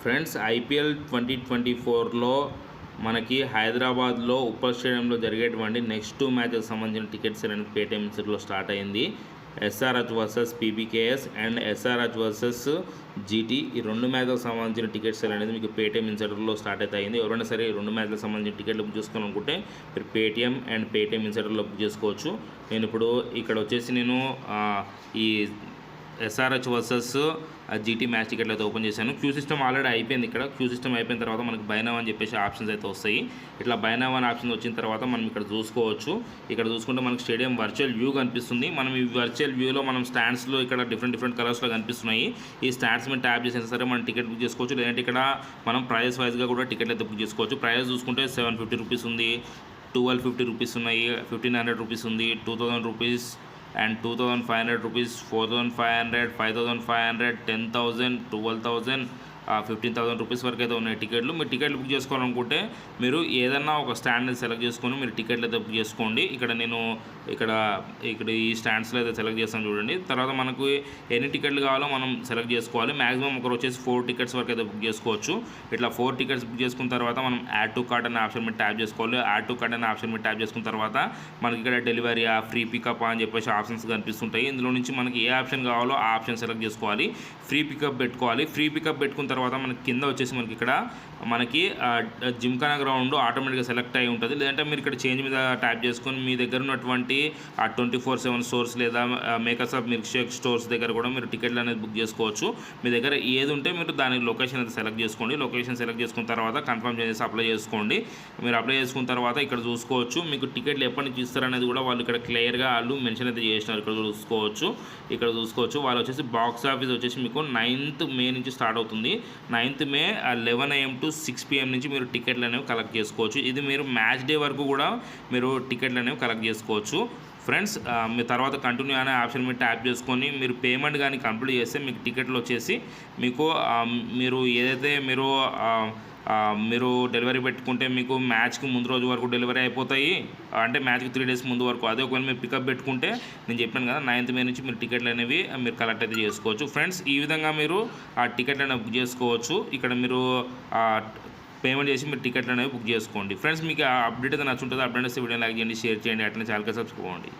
Friends, IPL 2024లో మనకి హైదరాబాద్లో ఉప్పల్ స్టేడియంలో జరిగేటువంటి నెక్స్ట్ 2 మ్యాచెస్ సంబంధించిన టికెట్స్ అనేది పేటీఎం ఇన్స్టిట్యూట్లో స్టార్ట్ అయింది. SRH versus PBKS and SRH versus GT, ఈ 2 మ్యాచ్లకు సంబంధించిన టికెట్స్ అనేది మీకు పేటీఎం ఇన్సైడర్లో స్టార్ట్ అవుతాయింది. ఎవరైనా సరే ఈ 2 మ్యాచ్లకు సంబంధించిన టికెట్లు బుక్ చేసుకోవాలనుకుంటే మీరు పేటీఎం అండ్ పేటీఎం ఇన్సైడర్లో బుక్ చేసుకోవచ్చు. నేను ఇప్పుడు ఇక్కడ వచ్చేసి ఈ ఎస్ఆర్హెచ్ వర్సెస్ జీటీ మ్యాచ్ టికెట్లు అయితే ఓపెన్ చేశాను. క్యూ సిస్టమ్ ఆల్రెడీ అయిపోయింది. ఇక్కడ క్యూ సిస్టమ్ అయిపోయిన తర్వాత మనకి బై నౌ అని చెప్పేసి ఆప్షన్స్ అయితే వస్తాయి. ఇట్లా బై నౌ అని ఆప్షన్ వచ్చిన తర్వాత మనం ఇక్కడ చూసుకోవచ్చు. ఇక్కడ చూసుకుంటే మనకి స్టేడియం వర్చువల్ వ్యూ కనిపిస్తుంది. మనం ఈ వర్చువల్ వ్యూలో మనం స్టాండ్స్లో ఇక్కడ డిఫరెంట్ కలర్స్లో కనిపిస్తున్నాయి. ఈ స్టాండ్స్ మీద ట్యాప్ చేసినా సరే మనం టికెట్ బుక్ చేసుకోవచ్చు. లేదంటే ఇక్కడ మనం ప్రైస్ వైజ్గా కూడా టికెట్ అయితే బుక్ చేసుకోవచ్చు. ప్రైస్ చూసుకుంటే 750 రూపీస్ ఉంది, 1250 రూపీస్ ఉన్నాయి, 1500 రూపీస్ ఉంది, 2000 రూపీస్ and 2500 rupees, 4500, 5500, 10,000, 12,000, 15,000 రూపీస్ వరకు అయితే ఉన్నాయి టికెట్లు. మీరు టికెట్లు బుక్ చేసుకోవాలనుకుంటే మీరు ఏదన్నా ఒక స్టాండ్ని సెలెక్ట్ చేసుకొని మీరు టికెట్లు అయితే బుక్ చేసుకోండి. ఇక్కడ ఈ స్టాండ్స్లో అయితే సెలెక్ట్ చేస్తాను చూడండి. తర్వాత మనకు ఎన్ని టికెట్లు కావాలో మనం సెలెక్ట్ చేసుకోవాలి. మ్యాక్సిమం ఒకరు వచ్చేసి 4 టికెట్స్ వరకు అయితే బుక్ చేసుకోవచ్చు. ఇట్లా 4 టికెట్స్ బుక్ చేసుకున్న తర్వాత మనం యాడ్ టు కార్ట్ అనే ఆప్షన్ మీద ట్యాప్ చేసుకోవాలి. యాడ్ టు కార్ట్ అనే ఆప్షన్ మీద ట్యాప్ చేసుకున్న తర్వాత మనకి ఇక్కడ డెలివరీ ఫ్రీ పికప్ అని చెప్పేసి ఆప్షన్స్ కనిపిస్తుంటాయి. ఇందులో నుంచి మనకి ఏ ఆప్షన్ కావాలో ఆ ఆప్షన్ సెలెక్ట్ చేసుకోవాలి. ఫ్రీ పికప్ పెట్టుకోవాలి. ఫ్రీ పికప్ పెట్టుకున్న తర్వాత మనకి కింద వచ్చేసి మనకి జిమ్ఖానా గ్రౌండ్ ఆటోమేటిక్గా సెలెక్ట్ అయి ఉంటుంది. లేదంటే మీరు ఇక్కడ చేంజ్ మీద ట్యాప్ చేసుకొని మీ దగ్గర ఉన్నటువంటి 24/7 స్టోర్స్ లేదా makers of milk shake stores దగ్గర కూడా మీరు టికెట్లు అనేది బుక్ చేసుకోవచ్చు. మీ దగ్గర ఏది ఉంటే మీరు దాని లొకేషన్ అయితే సెలెక్ట్ చేసుకోండి. లొకేషన్ సెలెక్ట్ చేసుకున్న తర్వాత కన్ఫర్మ్ చేసి అప్లై చేసుకోండి. మీరు అప్లై చేసుకున్న తర్వాత ఇక్కడ చూసుకోవచ్చు మీకు టికెట్లు ఎప్పటి నుంచి ఇస్తారనేది కూడా వాళ్ళు ఇక్కడ క్లియర్గా వాళ్ళు మెన్షన్ అయితే చేసినారు. ఇక్కడ చూసుకోవచ్చు వాళ్ళు వచ్చేసి బాక్స్ ఆఫీస్ వచ్చేసి మీకు 9th మే నుంచి స్టార్ట్ అవుతుంది. 9th May 11 AM to 6 PM నుంచి మీరు టికెట్లు అనేవి కలెక్ట్ చేసుకోవచ్చు. ఇది మీరు మ్యాచ్ డే వరకు కూడా మీరు టికెట్లు అనేవి కలెక్ట్ చేసుకోవచ్చు. ఫ్రెండ్స్, మీ తర్వాత కంటిన్యూ అనే ఆప్షన్ మీద ట్యాప్ చేసుకొని మీరు పేమెంట్ కానీ కంప్లీట్ చేస్తే మీకు టికెట్లు వచ్చేసి మీరు ఏదైతే మీరు డెలివరీ పెట్టుకుంటే మీకు మ్యాచ్కి ముందు రోజు వరకు డెలివరీ అయిపోతాయి. అంటే మ్యాచ్కి 3 days ముందు వరకు. అదే ఒకవేళ మీరు పికప్ పెట్టుకుంటే నేను చెప్పాను కదా 9th మే నుంచి మీరు టికెట్లు అనేవి మీరు కలెక్ట్ అయితే చేసుకోవచ్చు. ఫ్రెండ్స్, ఈ విధంగా మీరు ఆ టికెట్లు అనేవి బుక్ చేసుకోవచ్చు. ఇక్కడ మీరు పేమెంట్ చేసి మీరు టికెట్లు అనేవి బుక్ చేసుకోండి. ఫ్రెండ్స్, మీకు ఆ అప్డేట్ అయితే నచ్చుంటుంది. అప్డేట్ వస్తే వీడియో లైక్ చేయండి, షేర్ చేయండి, అట్లనే ఛానల్కి సబ్స్క్రైబ్ అవ్వండి.